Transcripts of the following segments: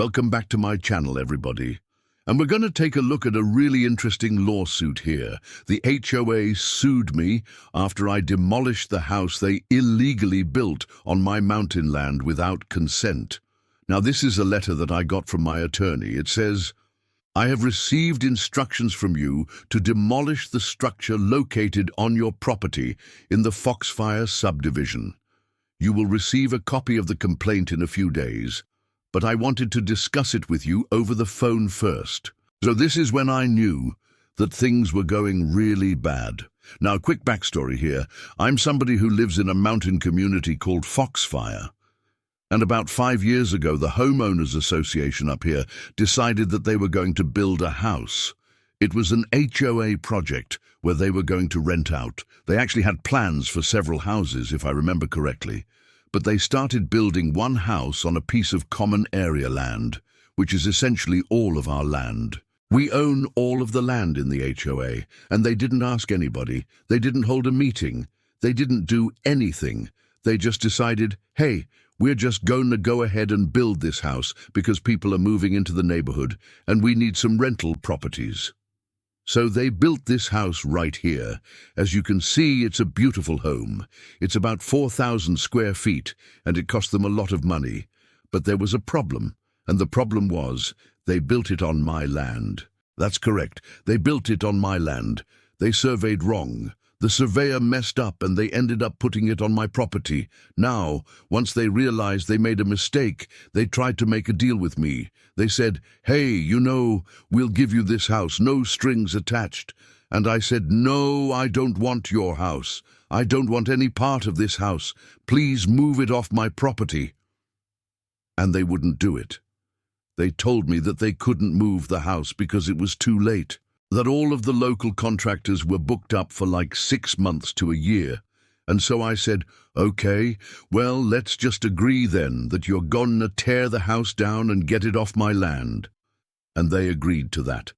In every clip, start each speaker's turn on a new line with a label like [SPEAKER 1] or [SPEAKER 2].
[SPEAKER 1] Welcome back to my channel, everybody. And we're going to take a look at a really interesting lawsuit here. The HOA sued me after I demolished the house they illegally built on my mountain land without consent. Now, this is a letter that I got from my attorney. It says, "I have received instructions from you to demolish the structure located on your property in the Foxfire subdivision. You will receive a copy of the complaint in a few days, but I wanted to discuss it with you over the phone first." So this is when I knew that things were going really bad. Now, quick backstory here. I'm somebody who lives in a mountain community called Foxfire. And about 5 years ago, the Homeowners Association up here decided that they were going to build a house. It was an HOA project where they were going to rent out. They actually had plans for several houses, if I remember correctly. But they started building one house on a piece of common area land, which is essentially all of our land. We own all of the land in the HOA, and they didn't ask anybody. They didn't hold a meeting. They didn't do anything. They just decided, hey, we're just going to go ahead and build this house because people are moving into the neighborhood and we need some rental properties. So they built this house right here. As you can see, it's a beautiful home. It's about 4,000 square feet, and it cost them a lot of money. But there was a problem, and the problem was they built it on my land. That's correct. They built it on my land. They surveyed wrong. The surveyor messed up and they ended up putting it on my property. Now, once they realized they made a mistake, they tried to make a deal with me. They said, hey, we'll give you this house, no strings attached. And I said, no, I don't want your house. I don't want any part of this house. Please move it off my property. And they wouldn't do it. They told me that they couldn't move the house because it was too late. That all of the local contractors were booked up for like 6 months to a year. And so I said, okay, well, let's just agree then that you're gonna tear the house down and get it off my land. And they agreed to that.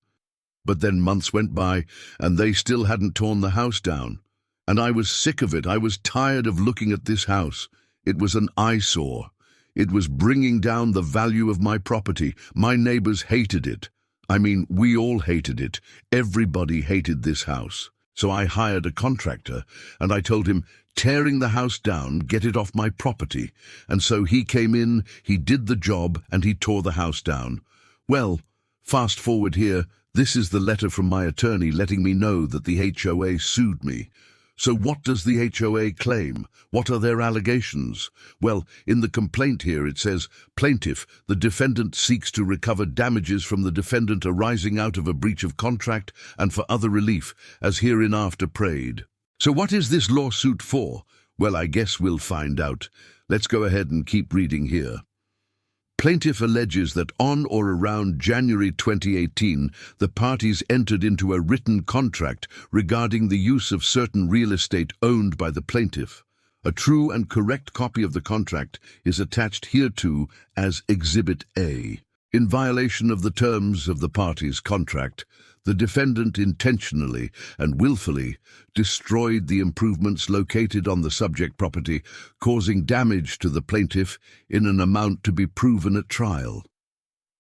[SPEAKER 1] But then months went by and they still hadn't torn the house down. And I was sick of it. I was tired of looking at this house. It was an eyesore. It was bringing down the value of my property. My neighbors hated it. I mean, we all hated it. Everybody hated this house. So I hired a contractor, and I told him, tearing the house down, get it off my property. And so he came in, he did the job, and he tore the house down. Well, fast forward here, this is the letter from my attorney letting me know that the HOA sued me. So what does the HOA claim? What are their allegations? Well, in the complaint here it says, plaintiff, the defendant seeks to recover damages from the defendant arising out of a breach of contract and for other relief, as hereinafter prayed. So what is this lawsuit for? Well, I guess we'll find out. Let's go ahead and keep reading here. Plaintiff alleges that on or around January 2018, the parties entered into a written contract regarding the use of certain real estate owned by the plaintiff. A true and correct copy of the contract is attached hereto as Exhibit A. In violation of the terms of the parties' contract, the defendant intentionally and willfully destroyed the improvements located on the subject property, causing damage to the plaintiff in an amount to be proven at trial.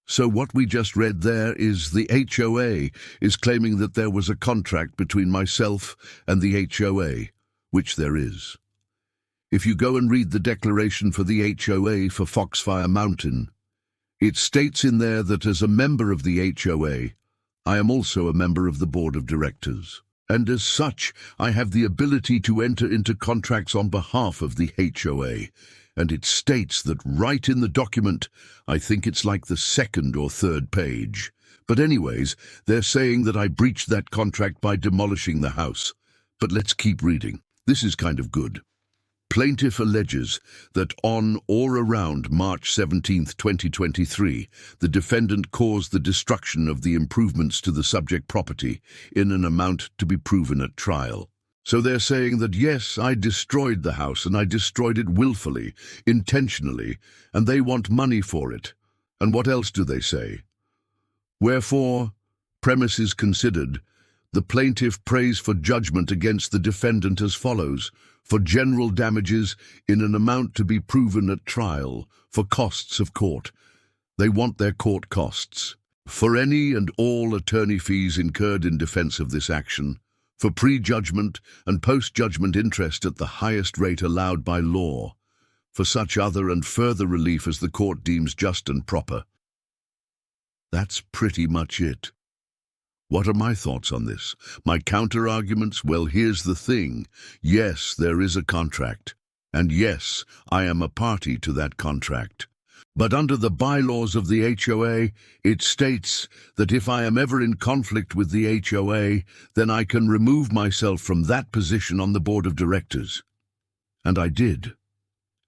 [SPEAKER 1] So what we just read there is the HOA is claiming that there was a contract between myself and the HOA, which there is. If you go and read the declaration for the HOA for Foxfire Mountain, it states in there that as a member of the HOA, I am also a member of the board of directors, and as such, I have the ability to enter into contracts on behalf of the HOA, and it states that right in the document. I think it's like the 2nd or 3rd page. But anyways, they're saying that I breached that contract by demolishing the house. But let's keep reading. This is kind of good. Plaintiff alleges that on or around March 17, 2023, the defendant caused the destruction of the improvements to the subject property in an amount to be proven at trial. So they're saying that yes, I destroyed the house and I destroyed it willfully, intentionally, and they want money for it. And what else do they say? Wherefore, premises considered, the plaintiff prays for judgment against the defendant as follows: for general damages in an amount to be proven at trial, for costs of court. They want their court costs. For any and all attorney fees incurred in defense of this action, for pre-judgment and post-judgment interest at the highest rate allowed by law, for such other and further relief as the court deems just and proper. That's pretty much it. What are my thoughts on this? My counter-arguments? Well, here's the thing. Yes, there is a contract. And yes, I am a party to that contract. But under the bylaws of the HOA, it states that if I am ever in conflict with the HOA, then I can remove myself from that position on the board of directors. And I did.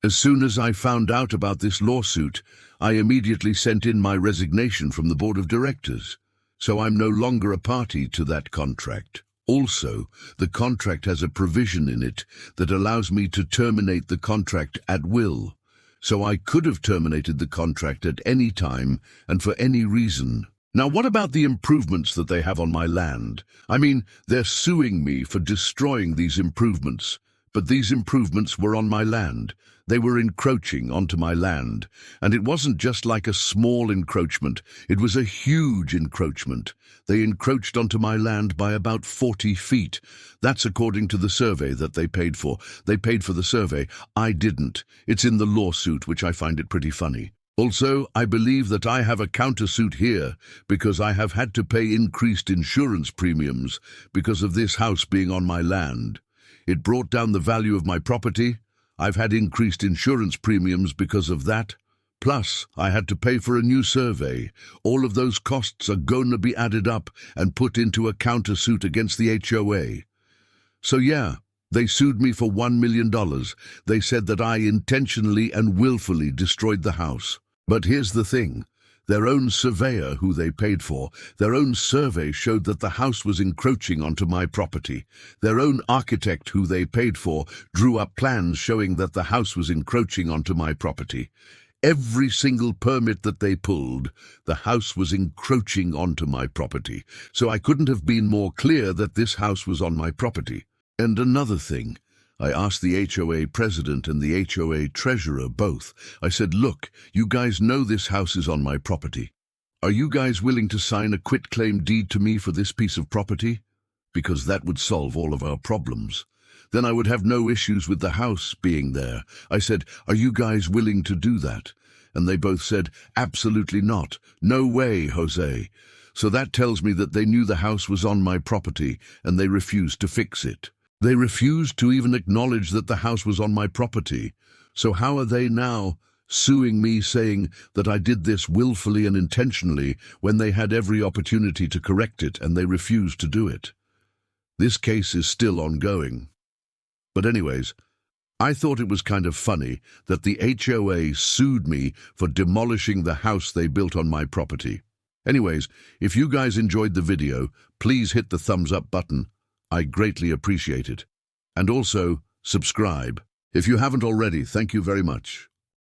[SPEAKER 1] As soon as I found out about this lawsuit, I immediately sent in my resignation from the board of directors. So I'm no longer a party to that contract. Also, the contract has a provision in it that allows me to terminate the contract at will. So I could have terminated the contract at any time and for any reason. Now, what about the improvements that they have on my land? I mean, they're suing me for destroying these improvements. But these improvements were on my land. They were encroaching onto my land. And it wasn't just like a small encroachment. It was a huge encroachment. They encroached onto my land by about 40 feet. That's according to the survey that they paid for. They paid for the survey. I didn't. It's in the lawsuit, which I find it pretty funny. Also, I believe that I have a countersuit here because I have had to pay increased insurance premiums because of this house being on my land. It brought down the value of my property. I've had increased insurance premiums because of that. Plus, I had to pay for a new survey. All of those costs are going to be added up and put into a countersuit against the HOA. So yeah, they sued me for $1 million. They said that I intentionally and willfully destroyed the house. But here's the thing. Their own surveyor, who they paid for, their own survey showed that the house was encroaching onto my property. Their own architect, who they paid for, drew up plans showing that the house was encroaching onto my property. Every single permit that they pulled, the house was encroaching onto my property. So I couldn't have been more clear that this house was on my property. And another thing. I asked the HOA president and the HOA treasurer both. I said, look, you guys know this house is on my property. Are you guys willing to sign a quitclaim deed to me for this piece of property? Because that would solve all of our problems. Then I would have no issues with the house being there. I said, are you guys willing to do that? And they both said, absolutely not. No way, Jose. So that tells me that they knew the house was on my property and they refused to fix it. They refused to even acknowledge that the house was on my property. So how are they now suing me, saying that I did this willfully and intentionally when they had every opportunity to correct it and they refused to do it? This case is still ongoing. But anyways, I thought it was kind of funny that the HOA sued me for demolishing the house they built on my property. Anyways, if you guys enjoyed the video, please hit the thumbs up button. I greatly appreciate it. And also, subscribe. If you haven't already, thank you very much.